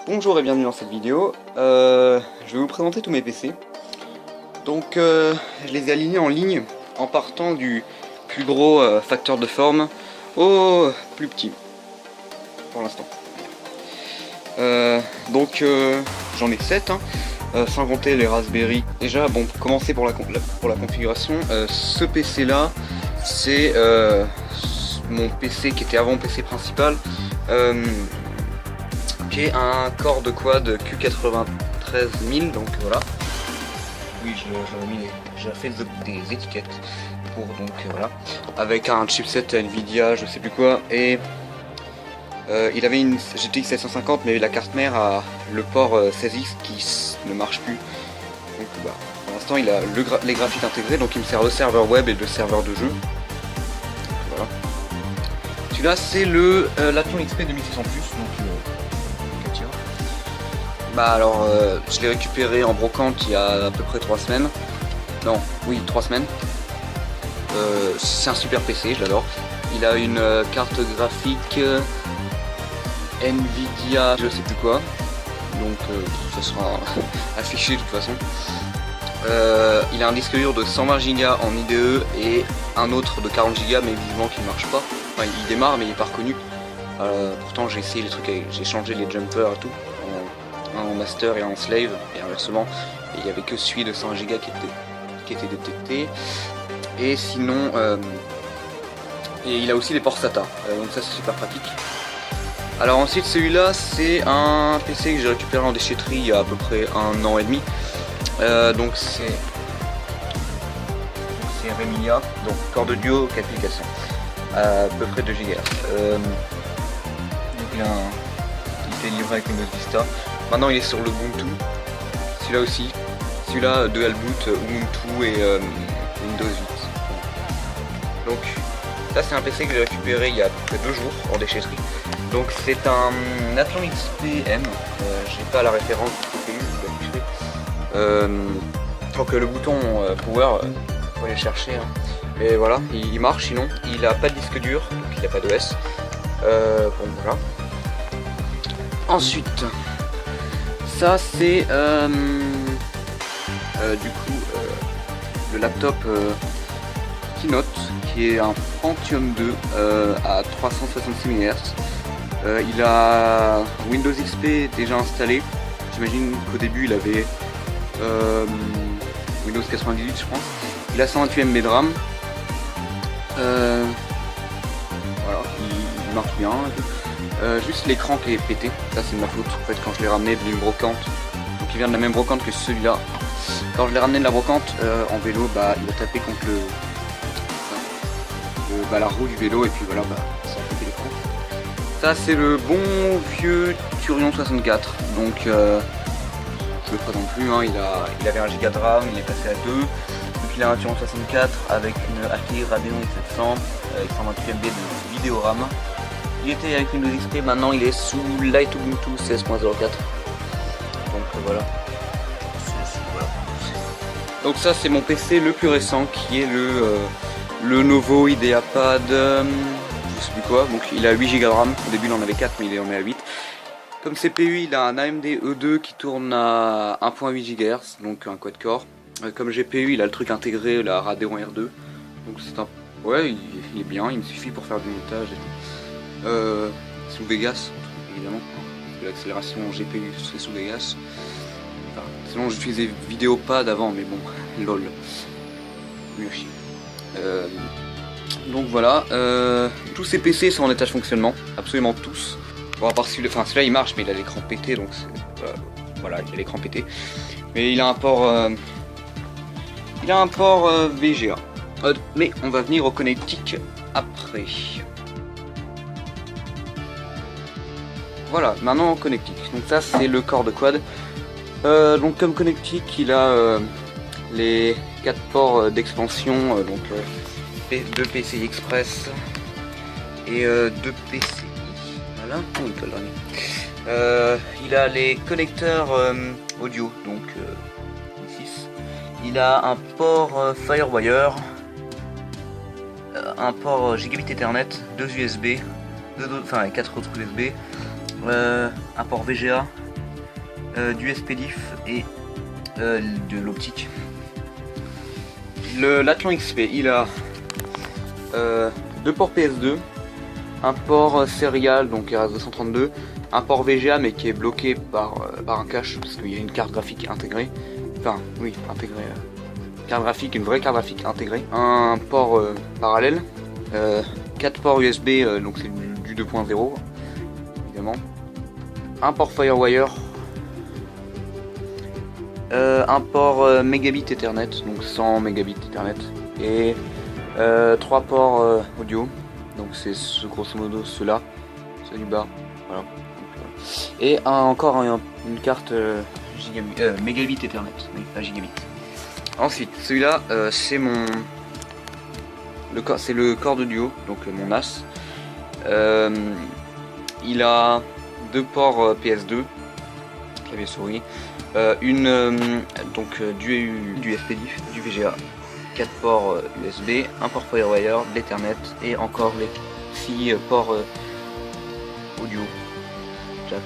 Bonjour et bienvenue dans cette vidéo. Je vais vous présenter tous mes PC. Donc je les ai alignés en ligne en partant du plus gros facteur de forme au plus petit pour l'instant. J'en ai 7 sans compter les Raspberry. Déjà bon, pour commencer pour la configuration, ce PC là c'est mon PC qui était avant mon PC principal, qui est un Core de quad Q93000, donc voilà. Oui, j'ai fait des étiquettes pour, donc voilà, avec un chipset Nvidia, je sais plus quoi, et il avait une GTX 750, mais la carte mère a le port 16X qui ne marche plus. Donc bah, pour l'instant il a les graphiques intégrés, donc il me sert de serveur web et de serveur de jeu. Voilà. Celui-là c'est le l'Athlon XP 2600+, donc bah alors je l'ai récupéré en brocante il y a à peu près 3 semaines. Non, oui, 3 semaines. C'est un super PC, je l'adore. Il a une carte graphique Nvidia, je sais plus quoi. Donc ça sera affiché de toute façon. Il a un disque dur de 120 Go en IDE et un autre de 40 Go, mais visiblement qui ne marche pas. Enfin, il démarre mais il n'est pas reconnu. Pourtant j'ai essayé les trucs, j'ai changé les jumpers et tout. En master et en slave et inversement, et il n'y avait que celui de 100 Go qui était détecté, et sinon et il a aussi des ports SATA, donc ça c'est super pratique. Alors ensuite celui-là c'est un PC que j'ai récupéré en déchetterie il y a à peu près 1 an et demi, donc c'est Remilia, donc Core de Duo 4400, à peu près 2 Go. Donc il est livré avec Windows Vista. Maintenant il est sur le Ubuntu, celui-là aussi, celui-là Dual Boot, Ubuntu et Windows 8. Donc ça c'est un PC que j'ai récupéré il y a à peu près 2 jours en déchetterie. Donc c'est un Athlon XP-M, j'ai pas la référence du CPU, donc le bouton Power, faut aller chercher, et voilà, il marche. Sinon il a pas de disque dur, donc il n'a pas d'OS. Bon voilà. Ensuite, ça c'est du coup le laptop Keynote, qui est un Pentium 2 à 366 MHz. Il a Windows XP déjà installé. J'imagine qu'au début il avait Windows 98 je pense. Il a 128 MB de RAM. Voilà, il marche bien. Juste l'écran qui est pété, ça c'est de ma faute. En fait, quand je l'ai ramené d'une brocante, donc il vient de la même brocante que celui-là. Quand je l'ai ramené de la brocante en vélo, bah il a tapé contre la roue du vélo, et puis voilà, bah ça a pété l'écran. Ça c'est le bon vieux Thurion 64, donc je le présente plus, il avait 1 Go de RAM, il est passé à 2, donc il a un Thurion 64 avec une ATI Radeon 700 avec 128 MB de vidéo RAM. Il était avec Windows XP, maintenant il est sous Light Ubuntu 16.04. Donc voilà. Donc ça c'est mon PC le plus récent, qui est le Novo IdeaPad, je sais plus quoi. Donc il a 8 Go de RAM, au début il en avait 4 mais il en est à 8. Comme CPU il a un AMD E2 qui tourne à 1.8 GHz, donc un quad-core. Comme GPU il a le truc intégré, la Radeon R2. Donc c'est un... ouais, il est bien, il me suffit pour faire du montage et tout. Sous Vegas évidemment, parce que l'accélération GPU c'est sous Vegas. Enfin, sinon j'utilisais Videopad avant, mais bon, lol, mieux chier. Donc voilà, tous ces PC sont en état de fonctionnement, absolument tous. Bon, à part celui-là, enfin celui-là il marche, mais il a l'écran pété, donc voilà, il a l'écran pété. Mais il a un port VGA. Mais on va venir au connectique après. Voilà, maintenant en connectique. Donc ça c'est le Core de quad. Donc comme connectique il a les 4 ports d'expansion, donc 2 PCI Express et 2 PCI. Voilà, il a les connecteurs audio, donc 6. Il a un port Firewire, un port Gigabit Ethernet, 2 USB, 4 autres USB, un port VGA du SPDIF et de l'optique. L'Athlon XP, il a 2 ports PS2, un port serial donc RS232, un port VGA mais qui est bloqué par un cache parce qu'il y a une carte graphique intégrée. Enfin oui, intégrée. Carte graphique, une vraie carte graphique intégrée. Un port parallèle, 4 ports USB, donc c'est du 2.0 évidemment. Un port Firewire, un port Mégabit Ethernet, donc 100 Mégabit Ethernet, et 3 ports audio, donc c'est grosso modo ceux-là, ceux du bas, voilà. Donc, et encore une carte Mégabit Ethernet, mais pas Gigabit. Ensuite, celui-là, c'est le corps de duo, donc mon NAS. Il a 2 ports PS2, clavier souris, du SPDIF, du VGA, 4 ports USB, un port Firewire, de l'Ethernet et encore les 6 ports audio jack.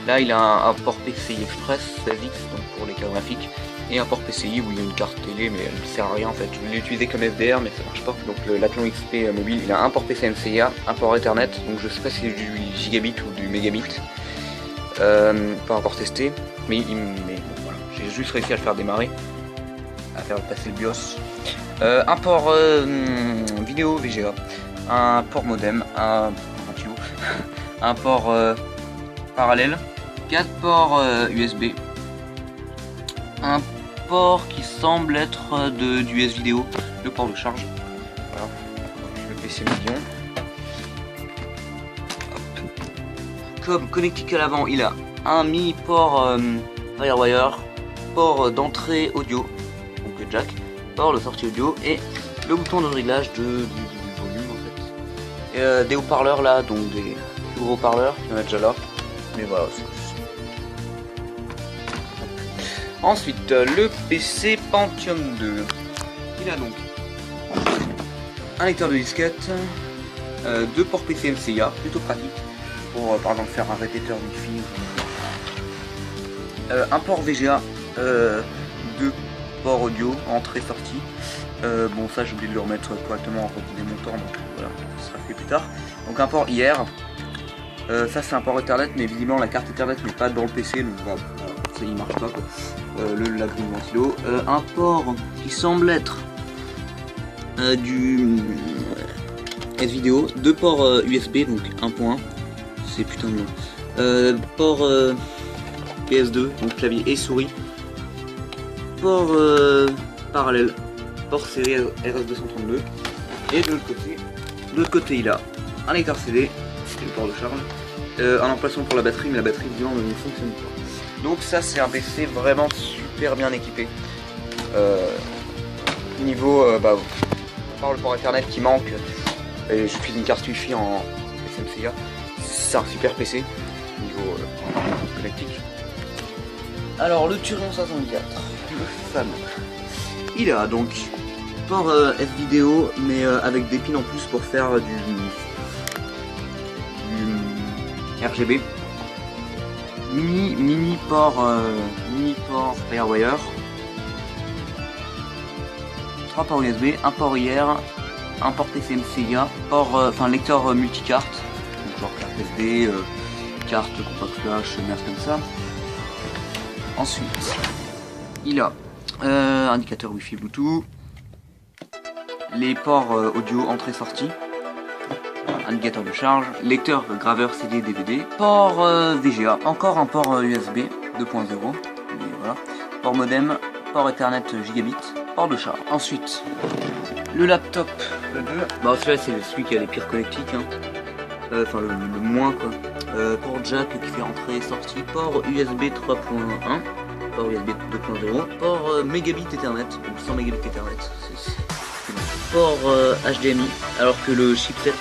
Là il a un port PCI Express 16X donc pour les cartes graphiques et un port PCI où il y a une carte télé mais elle ne sert à rien en fait. Je l'ai utilisé comme FDR mais ça marche pas. Donc l'Athlon XP mobile, il a un port PCI MCA, un port Ethernet, donc je sais pas si c'est du gigabit ou du mégabit. Pas encore testé, mais bon, voilà. J'ai juste réussi à le faire démarrer, à faire passer le BIOS. Un port vidéo VGA, un port modem, un port parallèle, 4 ports USB, un port qui semble être du S vidéo, le port de charge. Voilà, le PC médium. Comme connectique à l'avant, il a un mini port Firewire, port d'entrée audio, donc jack, port de sortie audio et le bouton de réglage du volume en fait. Et des haut-parleurs là, donc des plus gros haut-parleurs, il y en a déjà là, mais voilà. Ensuite, le PC Pentium 2. Il a donc un lecteur de disquette, 2 ports PC MCA, plutôt pratique pour par exemple faire un répéteur Wi-Fi. Un port VGA, 2 ports audio, entrée-sortie. Bon ça j'ai oublié de le remettre correctement en démontant, donc voilà, ça sera fait plus tard. Donc un port IR, ça c'est un port Ethernet mais visiblement la carte Ethernet n'est pas dans le PC, donc voilà, ça il marche pas quoi. La grille ventilo, un port qui semble être du S-Vidéo, 2 ports USB, donc 1.1, c'est putain de long, port PS2, donc clavier et souris, port parallèle, port série RS232, et de l'autre côté il a un lecteur CD, c'est le port de charge, un emplacement pour la batterie, mais la batterie évidemment ne fonctionne pas. Donc ça c'est un PC vraiment super bien équipé. Niveau par le port Ethernet qui manque, et j'utilise une carte Wi-Fi en SMCA, c'est un super PC niveau connectique. Alors le Turion 64, le fameux, il a donc port F-Vidéo mais avec des pins en plus pour faire du RGB. Mini port Firewire, 3 ports USB, un port IR, un port PCMCIA, port lecteur multicarte, donc genre carte SD, carte compact flash, merde comme ça. Ensuite, il a indicateur Wi-Fi Bluetooth, les ports audio entrée-sortie, indicateur de charge, lecteur graveur CD DVD, port VGA, encore un port USB 2.0, voilà, port modem, port Ethernet gigabit, port de charge. Ensuite, le laptop, le 2, bah celui-là c'est celui qui a les pires connectiques, hein. Enfin le moins quoi. Port jack qui fait entrée sortie, port USB 3.1, port USB 2.0, port mégabit Ethernet, donc 100 mégabits Ethernet. Port HDMI, alors que le chipset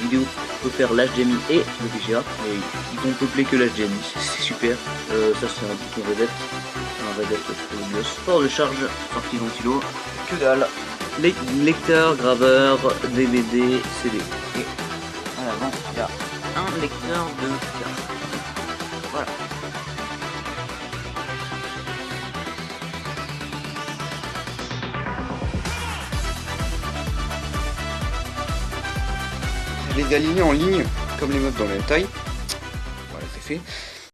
vidéo peut faire l'HDMI et le VGA, et ils ont peuplé que l'HDMI, c'est super. Ça c'est un bouton reset, sur le BIOS. Port de charge, sortie ventilo, que dalle. Lecteur, graveur, DVD, CD. Et à l'avant, il y a un lecteur de carte. Voilà. les aligner en ligne, comme les meufs dans le hentai. Voilà, c'est fait.